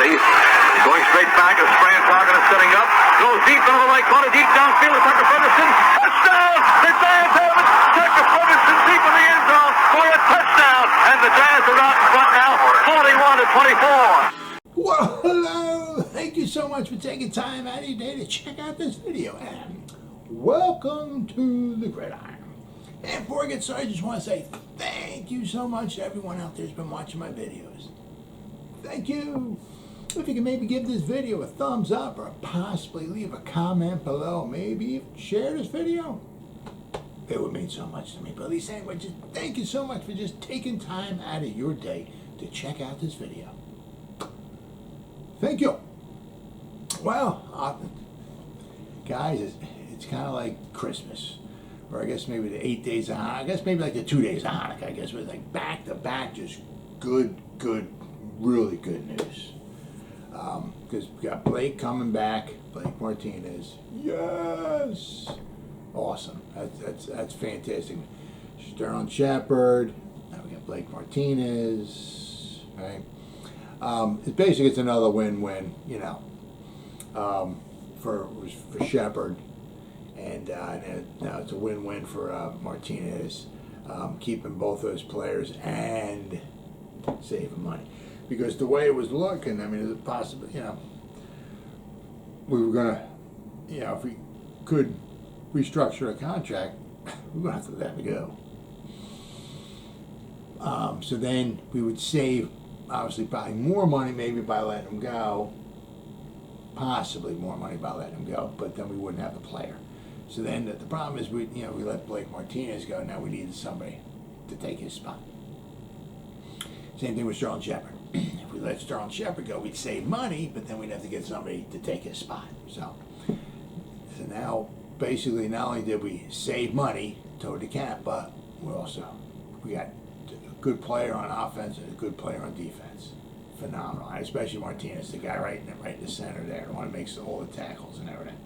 ready. He's going straight back. A spraying target is setting up. Goes deep into the right corner, deep downfield. Tucker Ferguson. Touchdown! The Giants have it. Tucker Ferguson deep in the end zone for a touchdown. And the Giants are out in front now, 41-24. Well, hello. Thank you so much for taking time out of your day to check out this video. And welcome to the Gridiron. And before I get started, I just want to say thank you so much to everyone out there who's been watching my videos. Thank you. If you can maybe give this video a thumbs up or possibly leave a comment below, maybe share this video, it would mean so much to me. But at least anyway, just thank you so much for just taking time out of your day to check out this video. Thank you. Well, guys, it's kind of like Christmas. Or I guess maybe the 8 days of Hanukkah. I guess maybe like the 2 days of Hanukkah. I guess it was like back to back, just good, really good news. Because we got Blake coming back, Blake Martinez. Yes, awesome. That's fantastic. Sterling Shepard. Now we got Blake Martinez. Right. It's another win-win, you know, for Shepard. And now it's a win-win for Martinez, keeping both those players and saving money. Because the way it was looking, I mean, is it possible, you know, we were going to, you know, if we could restructure a contract, we're going to have to let him go. So then we would save, obviously, probably more money maybe by letting him go, possibly more money by letting him go, but then we wouldn't have the player. So then the problem is we let Blake Martinez go. Now we needed somebody to take his spot. Same thing with Sterling Shepard. If we let Sterling Shepard go, we'd save money, but then we'd have to get somebody to take his spot. So now basically not only did we save money toward the cap, but we got a good player on offense and a good player on defense. Phenomenal, especially Martinez, the guy right in the center there, the one who makes all the tackles and everything.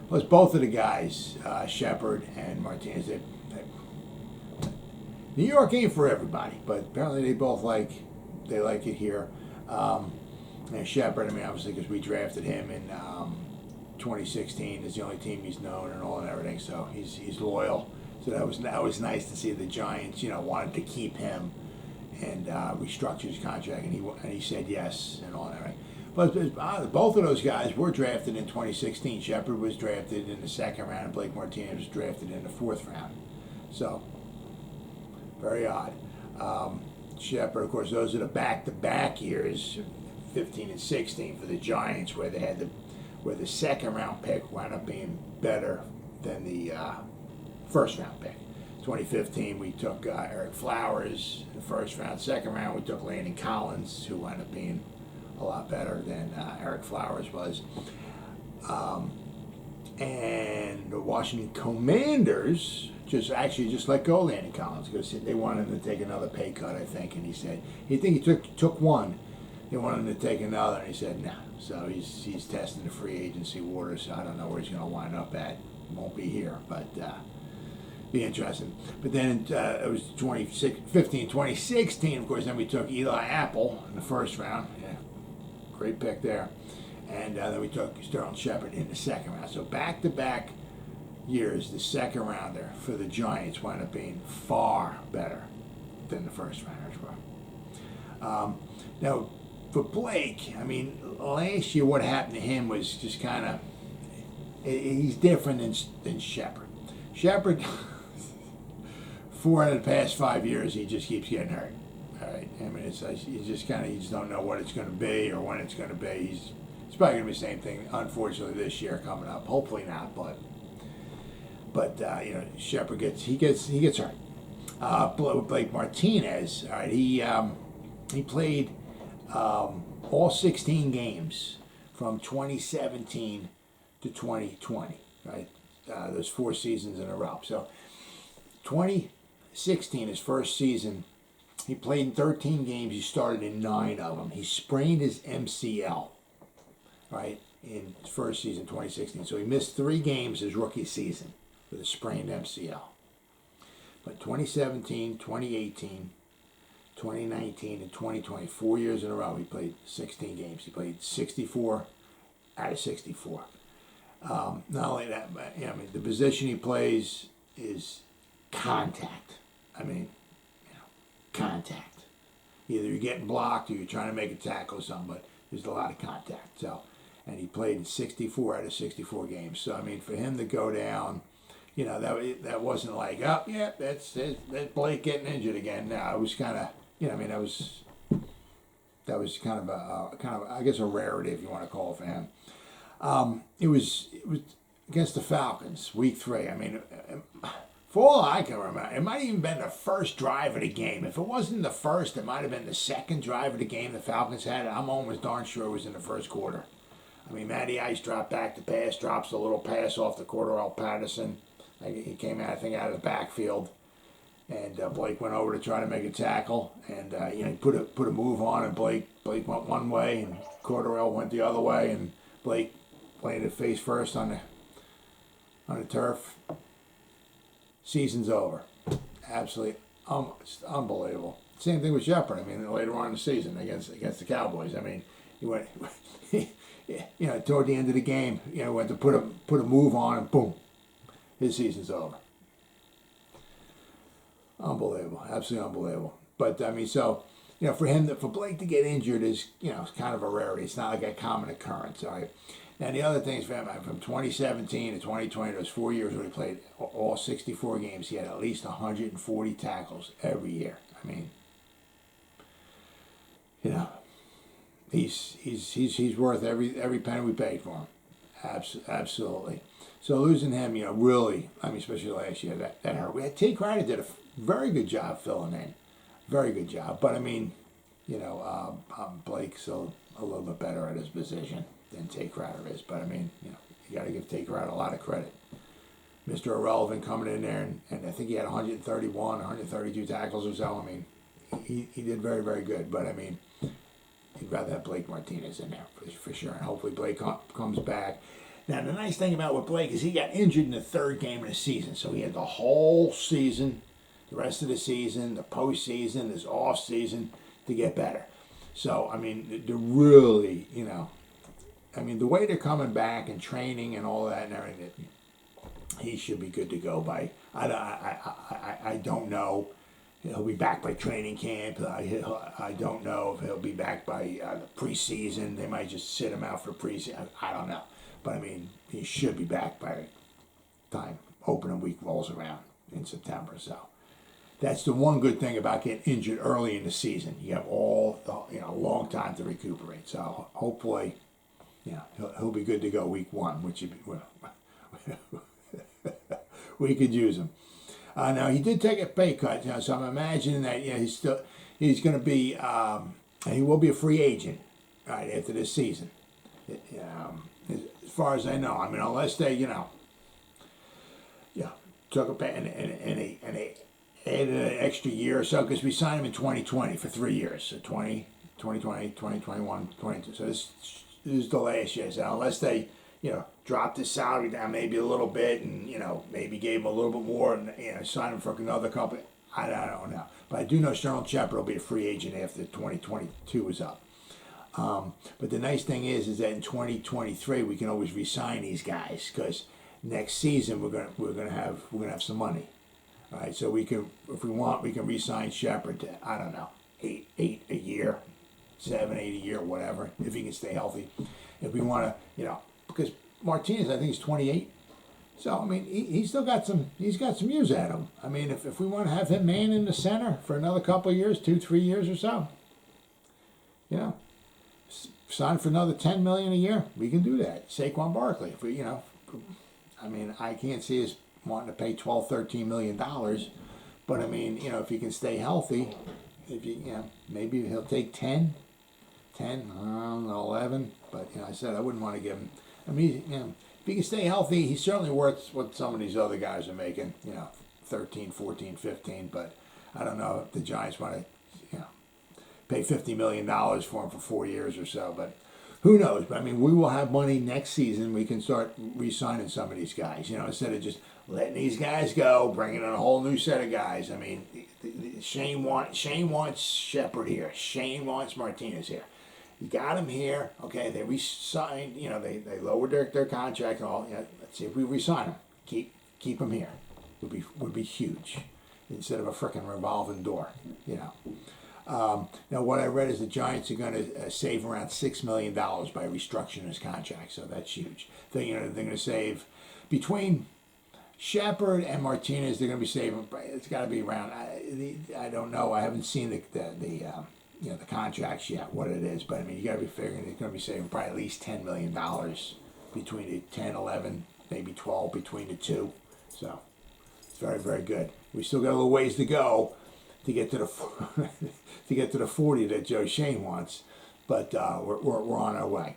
Plus both of the guys, Shepard and Martinez, New York ain't for everybody, but apparently they both like it here. And Shepard, I mean, obviously because we drafted him in 2016, is the only team he's known and all and everything, so he's loyal. So that was nice to see the Giants, you know, wanted to keep him and restructure his contract, and he said yes and all and everything. But both of those guys were drafted in 2016. Shepard was drafted in the second round, and Blake Martinez was drafted in the fourth round. So, very odd. Shepard, of course, those are the back-to-back years, 15 and 16 for the Giants, where the second round pick wound up being better than the first round pick. 2015, we took Eric Flowers in the first round. Second round, we took Landon Collins, who wound up being a lot better than Eric Flowers was. And the Washington Commanders just let go of Landon Collins because they wanted him to take another pay cut, I think. And he took one. They wanted him to take another, and he said no. So he's testing the free agency waters. So I don't know where he's going to wind up at. Won't be here, but be interesting. But then it was 2015, 2016, of course. Then we took Eli Apple in the first round. Yeah. Great pick there. And then we took Sterling Shepard in the second round. So back-to-back years, the second rounder for the Giants wound up being far better than the first rounders were. Now, for Blake, I mean, last year what happened to him was just kind of, he's different than Shepard. Shepard, 4 out of the past 5 years, he just keeps getting hurt. All right. I mean, it's you just don't know what it's going to be or when it's going to be. It's probably going to be the same thing, unfortunately, this year coming up. Hopefully not, but you know, Shepard gets hurt. Blake Martinez, all right, he played all 16 games from 2017 to 2020, right? Those 4 seasons in a row. So 2016, his first season, he played in 13 games. He started in 9 of them. He sprained his MCL, right, in his first season, 2016. So he missed 3 games his rookie season with a sprained MCL. But 2017, 2018, 2019 and 2020, 4 years in a row, he played 16 games. He played 64 out of 64. Not only that, but I mean, the position he plays is contact. I mean, contact. Either you're getting blocked or you're trying to make a tackle or something, but there's a lot of contact. So, and he played in 64 out of 64 games. So, I mean, for him to go down, that wasn't like, oh, yeah, that's Blake getting injured again. No, it was kind of, that was kind of I guess a rarity, if you want to call it, for him. It was against the Falcons, week 3. I mean, for all I can remember, it might have even been the first drive of the game. If it wasn't the first, it might have been the second drive of the game the Falcons had. I'm almost darn sure it was in the first quarter. I mean, Matty Ice dropped back to pass, drops a little pass off the Cordarrelle Patterson. He came out, I think, out of the backfield, and Blake went over to try to make a tackle, and he put a move on, and Blake went one way, and Cordarrelle went the other way, and Blake landed face first on the turf. Season's over. Absolutely unbelievable. Same thing with Shepard. I mean, later on in the season against the Cowboys. I mean, he went, toward the end of the game, went to put a move on, and boom, his season's over. Unbelievable, absolutely unbelievable. But I mean, so for Blake to get injured is it's kind of a rarity. It's not like a common occurrence. All right. And the other things for him, from 2017 to 2020, those 4 years where he played all 64 games, he had at least 140 tackles every year. I mean, he's worth every penny we paid for him. Absolutely. So losing him, really, I mean, especially last year, that hurt. We had Tate Crowder did a very good job filling in, very good job. But I mean, Blake's a little bit better at his position than Tate Crowder is. But I mean, you got to give Tate Crowder a lot of credit. Mr. Irrelevant coming in there, and I think he had 131, 132 tackles or so. I mean, he did very, very good. But I mean, you'd rather have Blake Martinez in there for sure. And hopefully Blake comes back. Now, the nice thing about with Blake is he got injured in the third game of the season. So he had the whole season, the rest of the season, the postseason, this off season to get better. So, I mean, they're really, the way they're coming back and training and all that and everything, he should be good to go by. I don't know. He'll be back by training camp. I don't know if he'll be back by the preseason. They might just sit him out for preseason. I don't know. But, I mean, he should be back by the time opening week rolls around in September. So that's the one good thing about getting injured early in the season. You have a long time to recuperate. So hopefully, he'll be good to go week 1, which we could use him. Now, he did take a pay cut, so I'm imagining that he's going to be, he will be a free agent right after this season. As far as I know, I mean, unless they, took a pay and they added an extra year or so, because we signed him in 2020 for 3 years, so 2020, 2021, 22. So this is the last year. So unless they, dropped his salary down maybe a little bit and, maybe gave him a little bit more and signed him for another company, I don't know. But I do know Untitled Chapter will be a free agent after 2022 is up. But the nice thing is that in 2023 we can always re-sign these guys, because next season we're gonna have some money. All right, so we can, if we want, we can re-sign Shepard to, I don't know, eight a year, 7, 8 a year, whatever, if he can stay healthy. If we want to, because Martinez, I think he's 28. So I mean, he's still got some. He's got some years at him. I mean, if we want to have him man in the center for another couple of years, 2-3 years or so, sign for another $10 million a year, we can do that. Saquon Barkley, if we, I mean, I can't see us wanting to pay $12-13 million, but I mean, if he can stay healthy, if maybe he'll take 10, 11. But I said I wouldn't want to give him. I mean, if he can stay healthy, he's certainly worth what some of these other guys are making. 13, 14, 15. But I don't know if the Giants want to, pay $50 million for him for 4 years or so. But who knows? But I mean, we will have money next season. We can start re-signing some of these guys. Instead of just letting these guys go, bringing in a whole new set of guys. I mean, Shane wants Shepard here. Shane wants Martinez here. You got him here. Okay, they re-signed. They lowered their contract and all. Let's see if we re-sign him. Keep him here. Would be huge, instead of a frickin' revolving door. Now what I read is the Giants are going to save around $6 million by restructuring his contract. So that's huge. They're going to save between Shepard and Martinez. They're going to be saving. It's got to be around. I don't know. I haven't seen the contracts yet, what it is, but I mean, you got to be figuring it's going to be saving probably at least $10 million between the 10, 11, maybe 12 between the two. So it's very, very good. We still got a little ways to go to get to the 40 that Joe Shane wants, but we're on our way.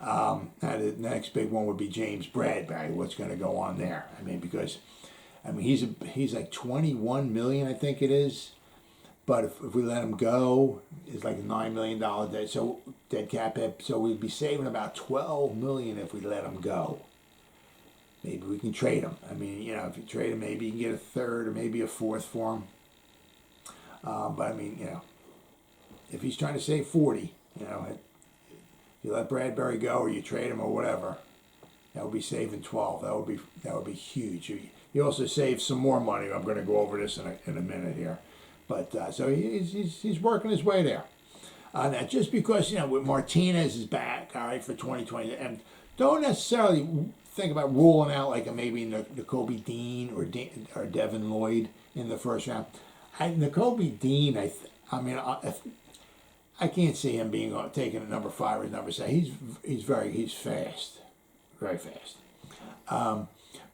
Now the next big one would be James Bradberry. What's going to go on there? I mean, because he's like 21 million, I think it is. But if we let him go, it's like a $9 million dead cap hit. So we'd be saving about $12 million if we let him go. Maybe we can trade him. I mean, if you trade him, maybe you can get a third or maybe a fourth for him. But I mean, if he's trying to save 40, if you let Bradberry go or you trade him or whatever, that would be saving 12. That would be huge. You also save some more money. I'm going to go over this in a minute here. But so he's working his way there. Now, just because with Martinez is back, all right, for 2020, and don't necessarily think about ruling out like maybe Nakobe Dean or Devin Lloyd in the first round. Nakobe Dean, I can't see him being taken at number 5 or number 7. He's fast, very fast.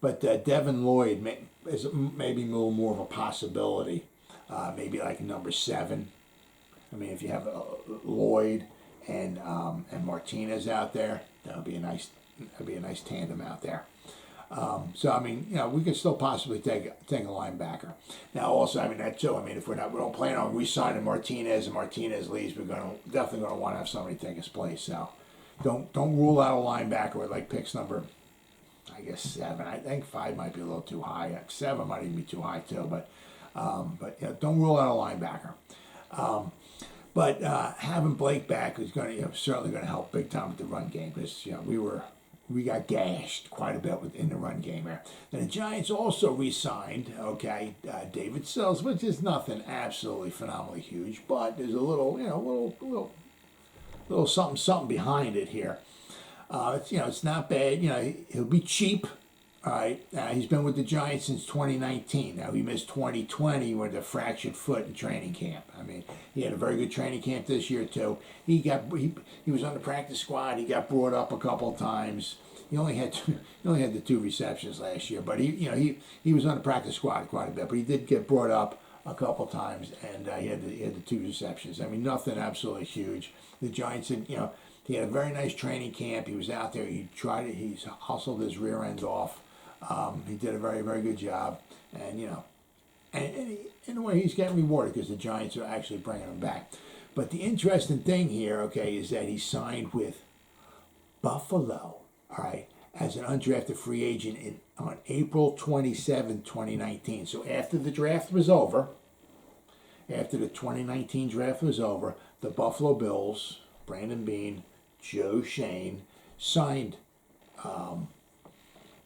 But Devin Lloyd is maybe a little more of a possibility. Maybe like number 7. I mean, if you have Lloyd and Martinez out there, that'd be a nice tandem out there. So I mean, we could still possibly take a linebacker. Now, also, I mean that too. I mean, if we don't plan on re-signing Martinez and Martinez leaves, we're definitely gonna want to have somebody take his place. So don't rule out a linebacker with like picks number, I guess 7. I think 5 might be a little too high. 7 might even be too high too. But don't rule out a linebacker. But having Blake back is going to certainly going to help big time with the run game, because we got gashed quite a bit in the run game there. And the Giants also re-signed David Sills, which is nothing absolutely phenomenally huge, but there's a little something behind it here. It's not bad. He'll be cheap. All right, he's been with the Giants since 2019. Now, he missed 2020 with a fractured foot in training camp. I mean, he had a very good training camp this year, too. He was on the practice squad. He got brought up a couple of times. He only had the 2 receptions last year, but he was on the practice squad quite a bit. But he did get brought up a couple of times, and he had the 2 receptions. I mean, nothing absolutely huge. The Giants had, he had a very nice training camp. He was out there. He hustled his rear end off. He did a very, very good job, and in a way he's getting rewarded because the Giants are actually bringing him back. But the interesting thing here, is that he signed with Buffalo, all right, as an undrafted free agent on April 27, 2019. So after the draft was over, after the 2019 draft was over, the Buffalo Bills, Brandon Beane, Joe Shane, signed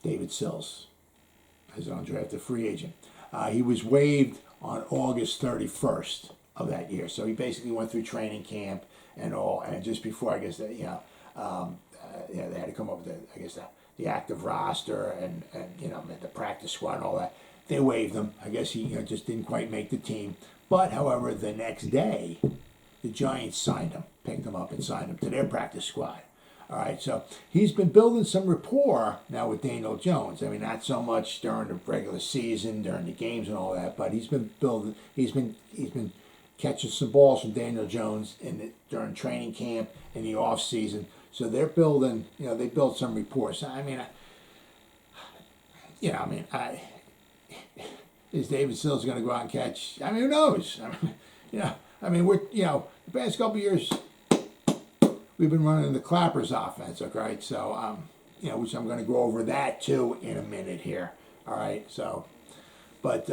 David Sills as an undrafted free agent. He was waived on August 31st of that year. So he basically went through training camp and all, and just before, I guess, that they had to come up with the active roster and the practice squad and all that. They waived him. I guess he just didn't quite make the team. But, however, the next day, the Giants signed him, picked him up and signed him to their practice squad. All right, so he's been building some rapport now with Daniel Jones. I mean, not so much during the regular season, during the games and all that, but he's been catching some balls from Daniel Jones during training camp in the off season. So they're building, they built some rapport. So is David Sills going to go out and catch? I mean, who knows? We're the past couple of years, we've been running the Clappers offense, okay? So, which I'm going to go over that too in a minute here. All right, so, But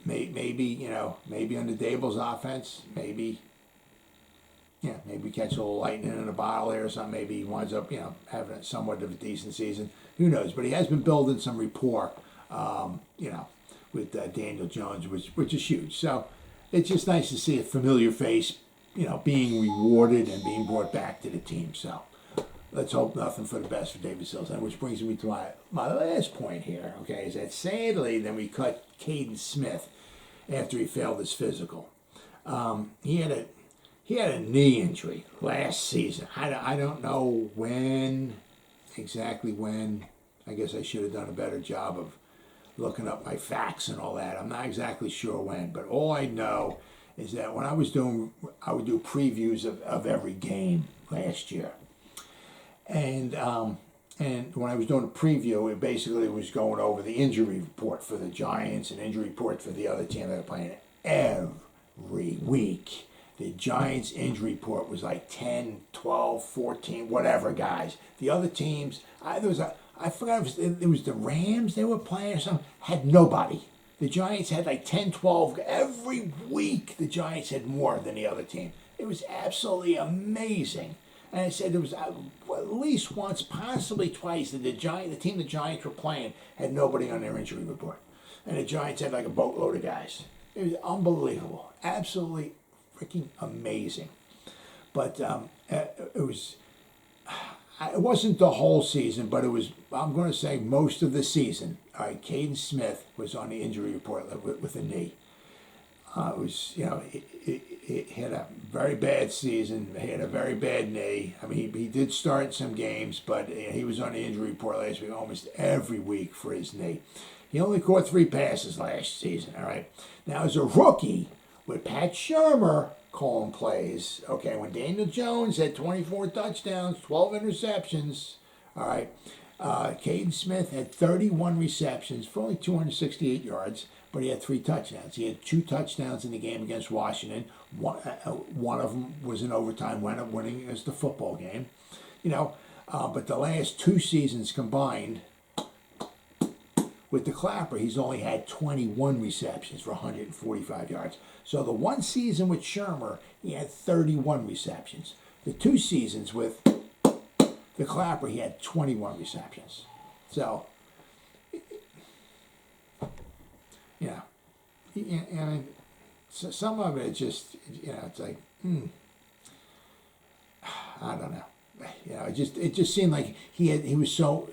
maybe under Dable's offense, maybe catch a little lightning in a bottle there or something. Maybe he winds up, having somewhat of a decent season. Who knows? But he has been building some rapport, with Daniel Jones, which is huge. So it's just nice to see a familiar face, being rewarded and being brought back to the team. So let's hope nothing but the best for David Sills. And which brings me to my last point here, okay, is that sadly then we cut Kaden Smith after he failed his physical. He had a knee injury last season. I don't know exactly when. I guess I should have done a better job of looking up my facts and all that. I'm not exactly sure when, but all I know is that when I would do previews of every game last year. And when I was doing a preview, it basically was going over the injury report for the Giants and injury report for the other team that were playing every week. The Giants' injury report was like 10, 12, 14, whatever, guys. The other teams, I forgot it was the Rams they were playing or something, had nobody. The Giants had like 10, 12. Every week the Giants had more than the other team. It was absolutely amazing. And I said there was at least once, possibly twice, that the team the Giants were playing had nobody on their injury report. And the Giants had like a boatload of guys. It was unbelievable. Absolutely freaking amazing. But it wasn't the whole season, but it was, I'm going to say, most of the season. All right, Kaden Smith was on the injury report with a knee. It was, he had a very bad season. He had a very bad knee. I mean, he did start some games, but he was on the injury report last week almost every week for his knee. He only caught 3 passes last season, all right? Now, as a rookie, with Pat Shurmur calling plays, okay, when Daniel Jones had 24 touchdowns, 12 interceptions, all right, Kaden Smith had 31 receptions for only 268 yards, but he had 3 touchdowns. He had 2 touchdowns in the game against Washington. One of them was in overtime, wound up winning as the football game. But the last 2 seasons combined, with the Clapper, he's only had 21 receptions for 145 yards. So the one season with Shurmur, he had 31 receptions. The 2 seasons with the Clapper, he had 21 receptions. So, so some of it just, it's like, I don't know. It just seemed like he was so.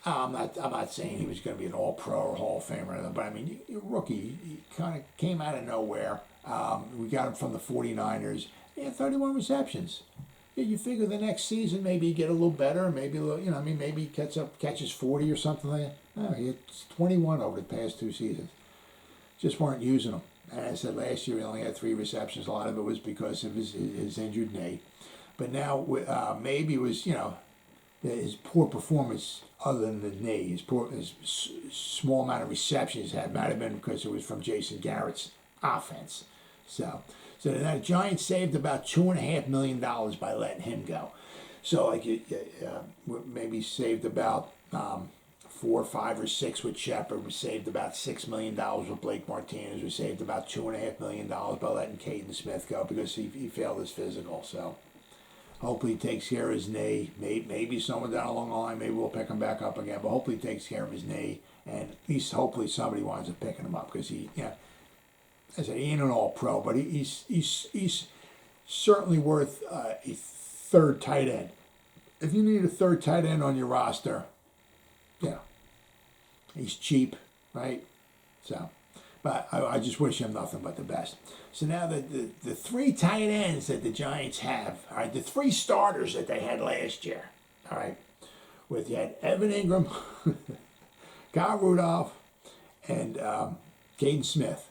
I'm not saying he was going to be an All-Pro or Hall of Famer, but I mean, you're a rookie. He kind of came out of nowhere. We got him from the 49ers. He had 31 receptions. You figure the next season maybe he get a little better, maybe a little, maybe he catches 40 or something like that. No, he had 21 over the past 2 seasons. Just weren't using them. And I said last year he only had 3 receptions. A lot of it was because of his injured knee. But now maybe it was his poor performance other than the knee, his small amount of receptions might have been because it was from Jason Garrett's offense. So the Giants saved about $2.5 million by letting him go. So maybe saved about 4, 5, or 6 with Shepard. We saved about $6 million with Blake Martinez. We saved about $2.5 million by letting Kaden Smith go because he failed his physical. So hopefully he takes care of his knee. Maybe someone down along the line, maybe we'll pick him back up again. But hopefully he takes care of his knee, and at least hopefully somebody winds up picking him up because he ain't an All-Pro, but he's certainly worth a 3rd tight end. If you need a 3rd tight end on your roster, he's cheap, right? So, but I just wish him nothing but the best. So now the 3 tight ends that the Giants have, all right, the 3 starters that they had last year, all right, you had Evan Ingram, Kyle Rudolph, and Kaden Smith,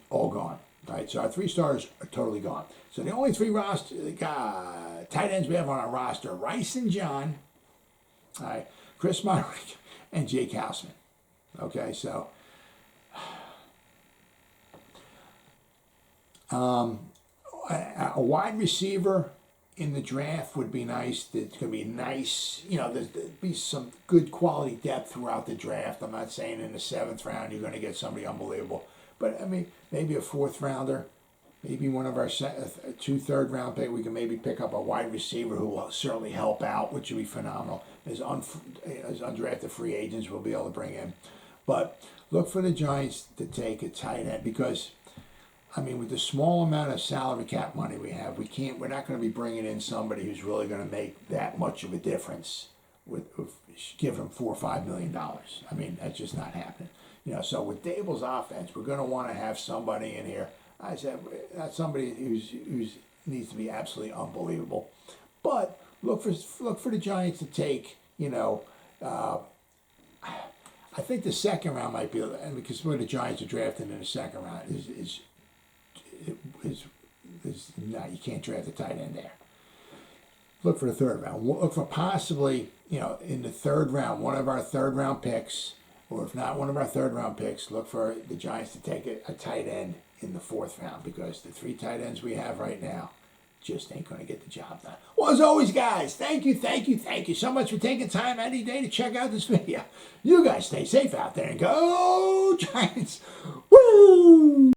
all gone. All right, so our 3 starters are totally gone. So the only 3 tight ends we have on our roster: Rice and John, all right, Chris Monrick, and Jake Hausman. Okay, so a wide receiver in the draft would be nice. It's going to be nice. There'd be some good quality depth throughout the draft. I'm not saying in the 7th round you're going to get somebody unbelievable. But, I mean, maybe a 4th rounder. Maybe one of our 2 third-round picks. We can maybe pick up a wide receiver who will certainly help out, which would be phenomenal. As undrafted free agents we'll be able to bring in. But look for the Giants to take a tight end because, I mean, with the small amount of salary cap money we have, we're not going to be bringing in somebody who's really going to make that much of a difference with give him $4 or $5 million. I mean, that's just not happening. So with Dable's offense, we're going to want to have somebody in here. I said that's somebody who's needs to be absolutely unbelievable. But look for the Giants to take. I think the 2nd round might be, because where the Giants are drafting in the 2nd round is no, you can't draft a tight end there. Look for the 3rd round. Look for possibly in the 3rd round, one of our 3rd round picks, or if not one of our 3rd round picks, look for the Giants to take a tight end in the 4th round because the 3 tight ends we have right now just ain't going to get the job done. Well, as always, guys, thank you so much for taking time any day to check out this video. You guys stay safe out there and go Giants. Woo!